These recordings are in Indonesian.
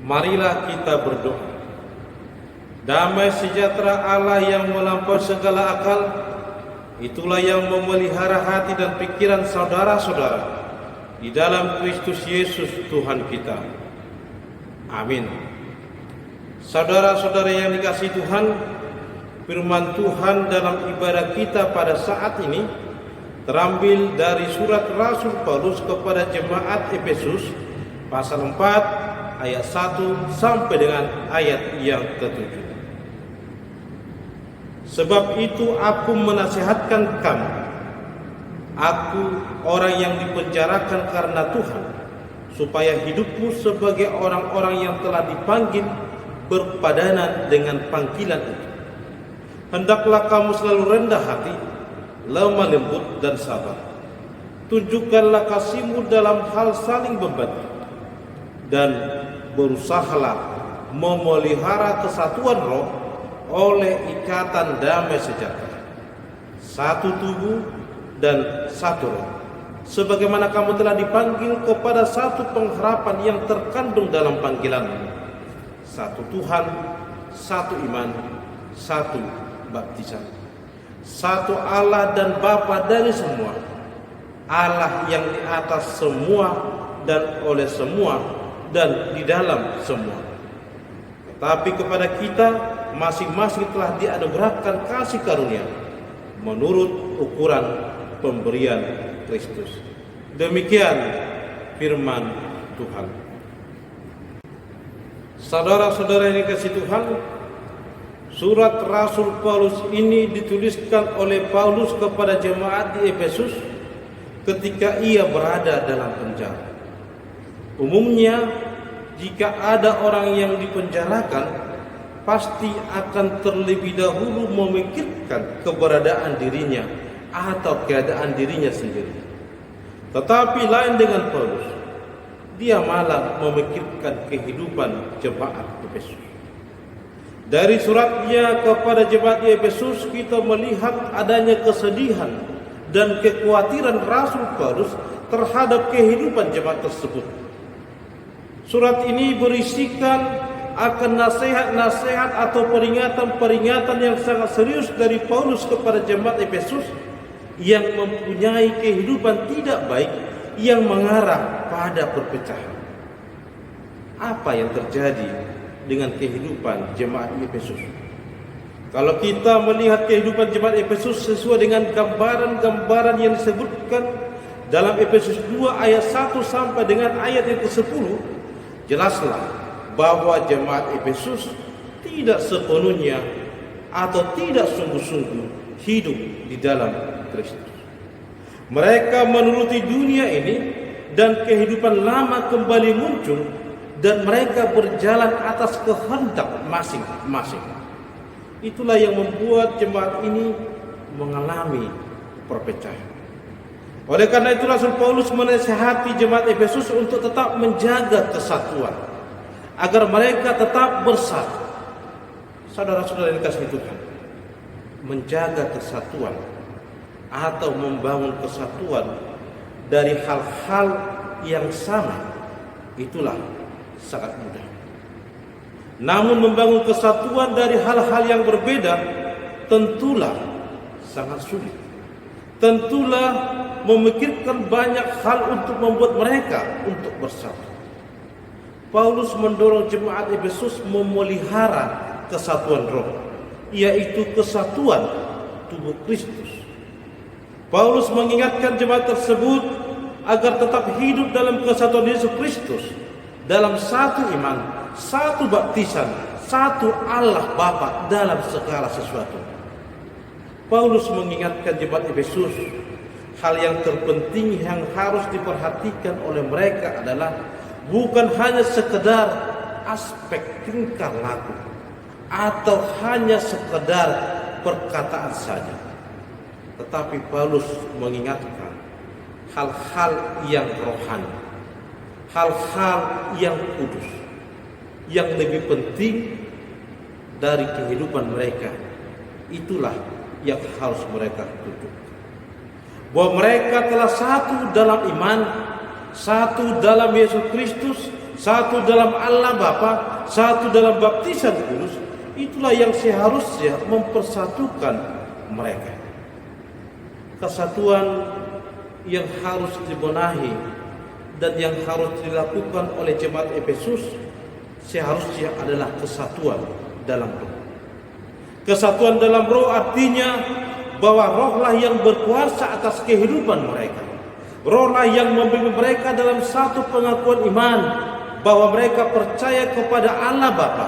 Marilah kita berdoa. Damai sejahtera Allah yang melampaui segala akal, itulah yang memelihara hati dan pikiran saudara-saudara di dalam Kristus Yesus Tuhan kita. Amin. Saudara-saudara yang dikasihi Tuhan, firman Tuhan dalam ibadah kita pada saat ini terambil dari surat Rasul Paulus kepada jemaat Efesus pasal 4 ayat 1 sampai dengan ayat yang ke-7. Sebab itu aku menasihatkan kamu, aku orang yang dipenjarakan karena Tuhan, supaya hidupmu sebagai orang-orang yang telah dipanggil berpadanan dengan panggilan itu. Hendaklah kamu selalu rendah hati, lemah lembut dan sabar. Tunjukkanlah kasihmu dalam hal saling membantu, dan berusahalah memelihara kesatuan roh oleh ikatan damai sejahtera, satu tubuh dan satu roh, sebagaimana kamu telah dipanggil kepada satu pengharapan yang terkandung dalam panggilanmu, satu Tuhan, satu iman, satu baptisan, satu Allah dan Bapa dari semua, Allah yang di atas semua dan oleh semua dan di dalam semua. Tetapi kepada kita masing-masing telah dianugerahkan kasih karunia menurut ukuran pemberian Kristus. Demikian firman Tuhan. Saudara-saudara yang dikasihi Tuhan, surat Rasul Paulus ini dituliskan oleh Paulus kepada jemaat di Efesus ketika ia berada dalam penjara. Umumnya, jika ada orang yang dipenjarakan, pasti akan terlebih dahulu memikirkan keberadaan dirinya atau keadaan dirinya sendiri. Tetapi lain dengan Paulus, dia malah memikirkan kehidupan jemaat Efesus. Dari suratnya kepada jemaat di Efesus, kita melihat adanya kesedihan dan kekhawatiran Rasul Paulus terhadap kehidupan jemaat tersebut. Surat ini berisikan akan nasihat-nasihat atau peringatan-peringatan yang sangat serius dari Paulus kepada jemaat Efesus yang mempunyai kehidupan tidak baik yang mengarah pada perpecahan. Apa yang terjadi dengan kehidupan jemaat Efesus? Kalau kita melihat kehidupan jemaat Efesus sesuai dengan gambaran-gambaran yang disebutkan dalam Efesus 2 ayat 1 sampai dengan ayat yang ke-10, jelaslah bahwa jemaat Efesus tidak sepenuhnya atau tidak sungguh-sungguh hidup di dalam Kristus. Mereka menuruti dunia ini dan kehidupan lama kembali muncul dan mereka berjalan atas kehendak masing-masing. Itulah yang membuat jemaat ini mengalami perpecahan. Oleh karena itu Rasul Paulus menasihati jemaat Efesus untuk tetap menjaga kesatuan agar mereka tetap bersatu. Saudara-saudara yang dikasihi Tuhan, menjaga kesatuan atau membangun kesatuan dari hal-hal yang sama itulah sangat mudah. Namun membangun kesatuan dari hal-hal yang berbeda tentulah sangat sulit. Tentulah memikirkan banyak hal untuk membuat mereka untuk bersatu. Paulus mendorong jemaat Efesus memelihara kesatuan roh, yaitu kesatuan tubuh Kristus. Paulus mengingatkan jemaat tersebut agar tetap hidup dalam kesatuan Yesus Kristus, dalam satu iman, satu baptisan, satu Allah Bapa dalam segala sesuatu. Paulus mengingatkan jemaat Efesus, hal yang terpenting yang harus diperhatikan oleh mereka adalah bukan hanya sekedar aspek tingkah laku atau hanya sekedar perkataan saja. Tetapi Paulus mengingatkan hal-hal yang rohani, hal-hal yang kudus, yang lebih penting dari kehidupan mereka. Itulah yang harus mereka tunjukkan. Bahwa mereka telah satu dalam iman, satu dalam Yesus Kristus, satu dalam Allah Bapa, satu dalam baptisan kudus, itulah yang seharusnya mempersatukan mereka. Kesatuan yang harus dibenahi dan yang harus dilakukan oleh jemaat Efesus seharusnya adalah kesatuan dalam roh. Kesatuan dalam roh artinya bahwa rohlah yang berkuasa atas kehidupan mereka. Rohlah yang membimbing mereka dalam satu pengakuan iman bahwa mereka percaya kepada Allah Bapa,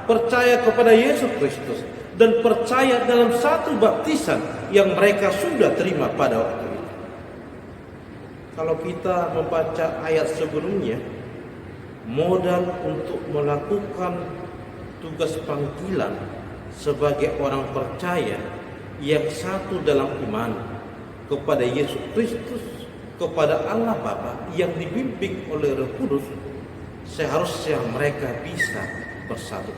percaya kepada Yesus Kristus, dan percaya dalam satu baptisan yang mereka sudah terima pada waktu itu. Kalau kita membaca ayat sebelumnya, modal untuk melakukan tugas panggilan sebagai orang percaya yang satu dalam iman kepada Yesus Kristus, kepada Allah Bapa yang dibimbing oleh Roh Kudus, seharusnya mereka bisa bersatu.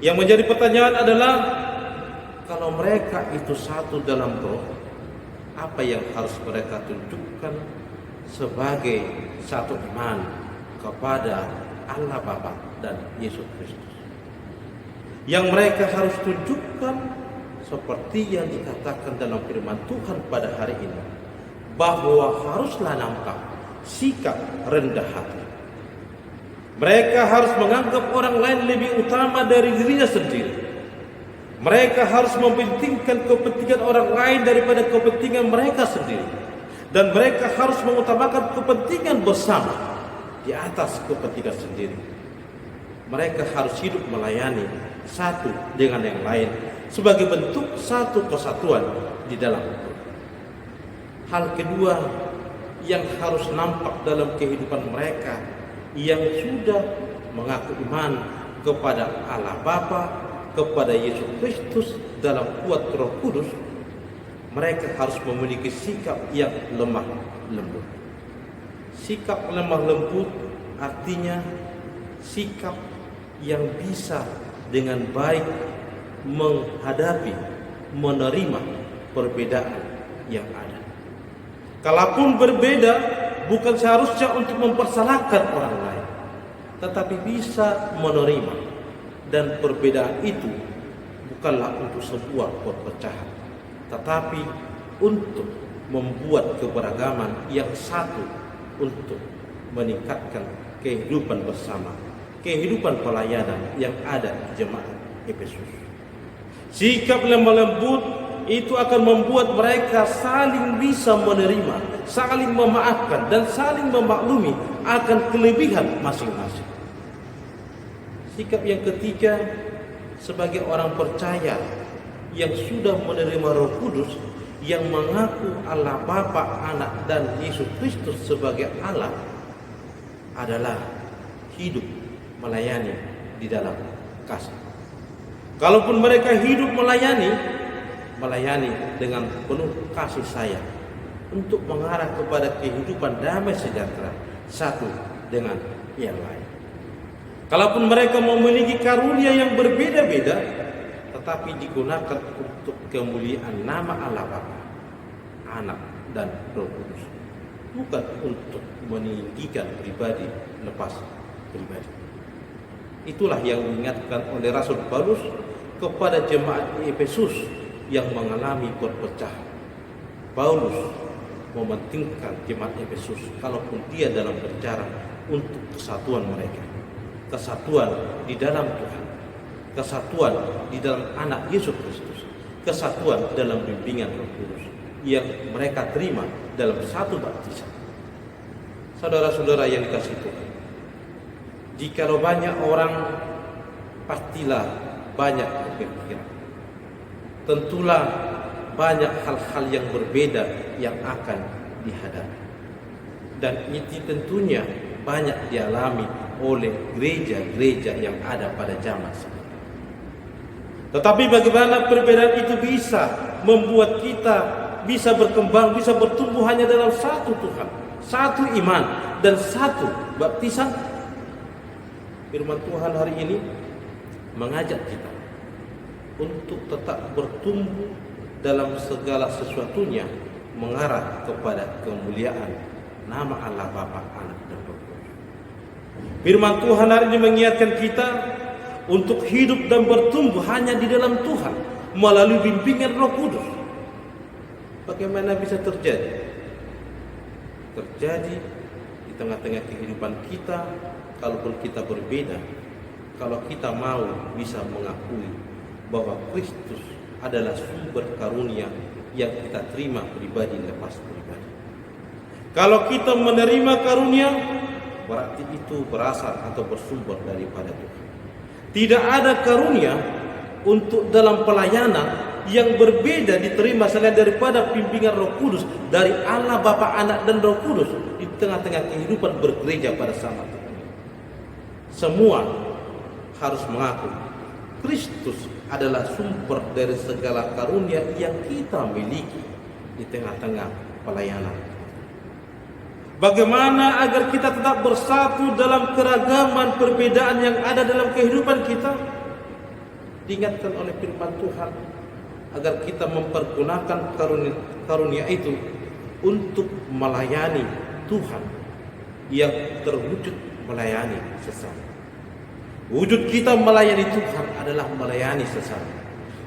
Yang menjadi pertanyaan adalah, kalau mereka itu satu dalam roh, apa yang harus mereka tunjukkan sebagai satu iman kepada Allah Bapa dan Yesus Kristus? Yang mereka harus tunjukkan seperti yang dikatakan dalam firman Tuhan pada hari ini, bahwa haruslah nampak sikap rendah hati. Mereka harus menganggap orang lain lebih utama dari dirinya sendiri. Mereka harus mementingkan kepentingan orang lain daripada kepentingan mereka sendiri. Dan mereka harus mengutamakan kepentingan bersama di atas kepentingan sendiri. Mereka harus hidup melayani satu dengan yang lain sebagai bentuk satu kesatuan di dalam itu. Hal kedua yang harus nampak dalam kehidupan mereka yang sudah mengaku iman kepada Allah Bapa, kepada Yesus Kristus dalam kuat Roh Kudus, mereka harus memiliki sikap yang lemah lembut. Sikap lemah lembut artinya sikap yang bisa dengan baik menghadapi, menerima perbedaan yang ada. Kalaupun berbeda, bukan seharusnya untuk mempersalahkan orang lain, tetapi bisa menerima. Dan perbedaan itu bukanlah untuk sebuah perpecahan, tetapi untuk membuat keberagaman yang satu, untuk meningkatkan kehidupan bersama, kehidupan pelayanan yang ada di jemaat Efesus. Sikap lemah lembut itu akan membuat mereka saling bisa menerima, saling memaafkan, dan saling memaklumi akan kelebihan masing-masing. Sikap yang ketiga, sebagai orang percaya yang sudah menerima Roh Kudus, yang mengaku Allah Bapa, Anak, dan Yesus Kristus sebagai Allah, adalah hidup melayani di dalam kasih. Kalaupun mereka hidup melayani dengan penuh kasih sayang untuk mengarah kepada kehidupan damai sejahtera satu dengan yang lain. Kalaupun mereka memiliki karunia yang berbeda-beda, tetapi digunakan untuk kemuliaan nama Allah Bapa, Anak, dan Roh Kudus, bukan untuk meninggikan pribadi lepas pribadi. Itulah yang diingatkan oleh Rasul Paulus kepada jemaat di Efesus yang mengalami perpecahan. Paulus mementingkan jemaat Efesus kalaupun dia dalam berbicara untuk kesatuan mereka, kesatuan di dalam Tuhan, kesatuan di dalam Anak Yesus Kristus, kesatuan dalam bimbingan Roh Kudus yang mereka terima dalam satu baptisan. Saudara-saudara yang dikasihi Tuhan, jikalau banyak orang, pastilah banyak kepikiran. Tentulah banyak hal-hal yang berbeda yang akan dihadapi. Dan itu tentunya banyak dialami oleh gereja-gereja yang ada pada zaman sekarang. Tetapi bagaimana perbedaan itu bisa membuat kita bisa berkembang, bisa bertumbuh hanya dalam satu Tuhan, satu iman, dan satu baptisan? Firman Tuhan hari ini mengajak kita untuk tetap bertumbuh dalam segala sesuatunya mengarah kepada kemuliaan nama Allah Bapa, Anak, dan Roh Kudus. Firman Tuhan hari ini mengingatkan kita untuk hidup dan bertumbuh hanya di dalam Tuhan melalui bimbingan Roh Kudus. Bagaimana bisa terjadi? Terjadi di tengah-tengah kehidupan kita, kalaupun kita berbeda, kalau kita mau bisa mengakui bahwa Kristus adalah sumber karunia yang kita terima pribadi lepas pribadi. Kalau kita menerima karunia, berarti itu berasal atau bersumber daripada Tuhan. Tidak ada karunia untuk dalam pelayanan yang berbeda diterima selain daripada bimbingan Roh Kudus dari Allah Bapa, Anak dan Roh Kudus di tengah-tengah kehidupan bergereja pada saat ini. Semua harus mengaku Kristus adalah sumber dari segala karunia yang kita miliki di tengah-tengah pelayanan. Bagaimana agar kita tetap bersatu dalam keragaman perbedaan yang ada dalam kehidupan kita? Diingatkan oleh firman Tuhan agar kita mempergunakan karunia itu untuk melayani Tuhan yang terwujud melayani sesama. Wujud kita melayani Tuhan adalah melayani sesama.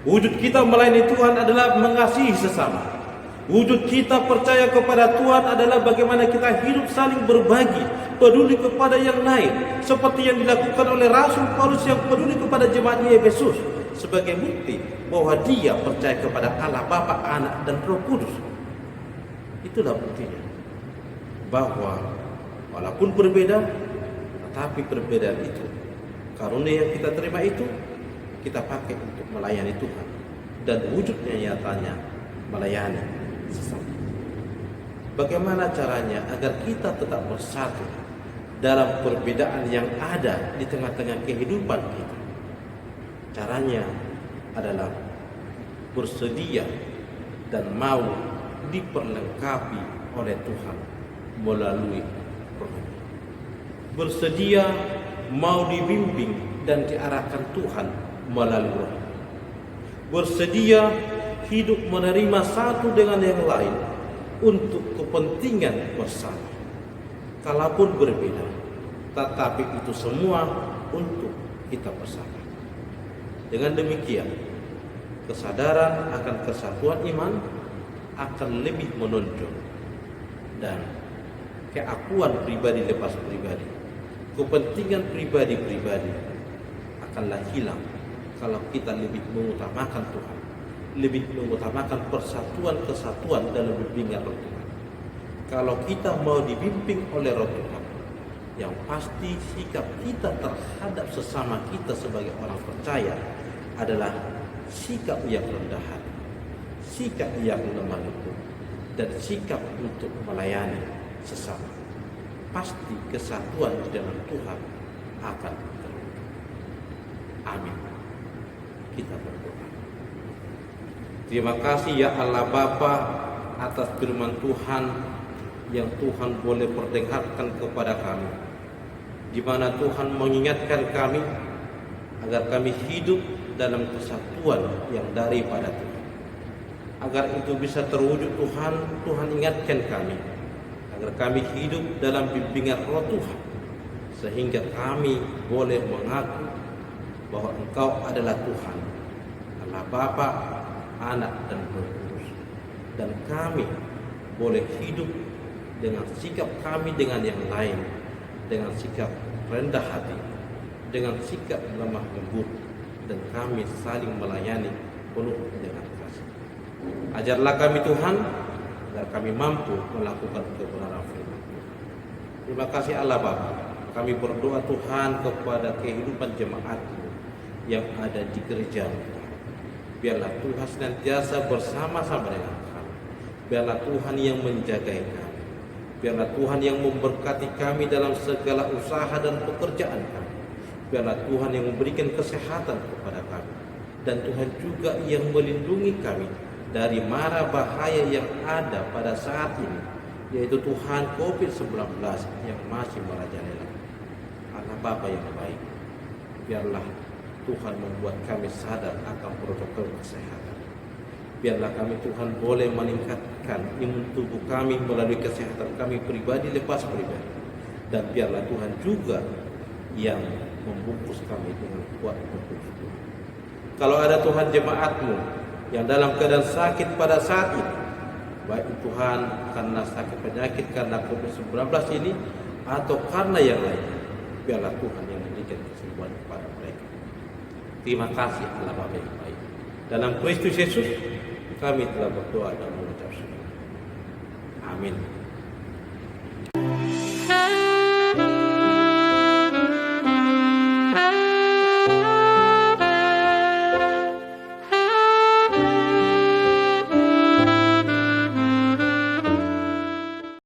Wujud kita melayani Tuhan adalah mengasihi sesama. Wujud kita percaya kepada Tuhan adalah bagaimana kita hidup saling berbagi, peduli kepada yang lain, seperti yang dilakukan oleh Rasul Paulus yang peduli kepada jemaat di Efesus sebagai bukti bahwa dia percaya kepada Allah Bapa, Anak dan Roh Kudus. Itulah buktinya bahwa walaupun berbeda, tetapi perbedaan itu, karunia yang kita terima itu kita pakai untuk melayani Tuhan, dan wujudnya nyatanya melayani sesama. Bagaimana caranya agar kita tetap bersatu dalam perbedaan yang ada di tengah-tengah kehidupan kita? Caranya adalah bersedia dan mau diperlengkapi oleh Tuhan melalui Roh. Bersedia mau dibimbing dan diarahkan Tuhan melalui Roh. Bersedia hidup menerima satu dengan yang lain untuk kepentingan bersama. Kalaupun berbeda, tetapi itu semua untuk kita bersama. Dengan demikian, kesadaran akan kesatuan iman akan lebih menonjol, dan keakuan pribadi lepas pribadi, kepentingan pribadi-pribadi akanlah hilang kalau kita lebih mengutamakan Tuhan, lebih mengutamakan persatuan kesatuan dalam bimbingan Roh Tuhan. Kalau kita mau dibimbing oleh Roh Tuhan, yang pasti sikap kita terhadap sesama kita sebagai orang percaya adalah sikap yang rendah hati, sikap yang lemah lembut, dan sikap untuk melayani sesama. Pasti kesatuan di dalam Tuhan akan terwujud. Amin. Kita berdoa. Terima kasih ya Allah Bapa atas firman Tuhan yang Tuhan boleh perdengarkan kepada kami, di mana Tuhan mengingatkan kami agar kami hidup dalam kesatuan yang daripada Tuhan. Agar itu bisa terwujud Tuhan ingatkan kami agar kami hidup dalam bimbingan Roh Tuhan, sehingga kami boleh mengaku bahwa Engkau adalah Tuhan, Allah Bapa, Anak dan Roh Kudus, dan kami boleh hidup dengan sikap kami dengan yang lain, dengan sikap rendah hati, dengan sikap lemah lembut, dan kami saling melayani penuh dengan kasih. Ajarlah kami Tuhan agar kami mampu melakukan kebenaran firman Tuhan. Terima kasih Allah Bapa. Kami berdoa Tuhan kepada kehidupan jemaat-Mu yang ada di gereja. Biarlah Tuhan senantiasa bersama-sama dengan kami. Biarlah Tuhan yang menjagai kami. Biarlah Tuhan yang memberkati kami dalam segala usaha dan pekerjaan kami. Biarlah Tuhan yang memberikan kesehatan kepada kami. Dan Tuhan juga yang melindungi kami dari mara bahaya yang ada pada saat ini, yaitu Tuhan COVID-19 yang masih merajalela. Allah Bapa yang baik, biarlah Tuhan membuat kami sadar akan protokol kesehatan. Biarlah kami Tuhan boleh meningkatkan imun tubuh kami melalui kesehatan kami pribadi lepas pribadi. Dan biarlah Tuhan juga yang membungkus kami dengan kuat membungkus. Kalau ada Tuhan jemaatmu yang dalam keadaan sakit pada saat ini, baik Tuhan karena sakit penyakit karena COVID-19 ini atau karena yang lain, biarlah Tuhan yang memberikan kesembuhan kepada mereka. Terima kasih Allah Bapa yang baik. Dalam Kristus Yesus kami telah berdoa dan mengucap syukur. Amin.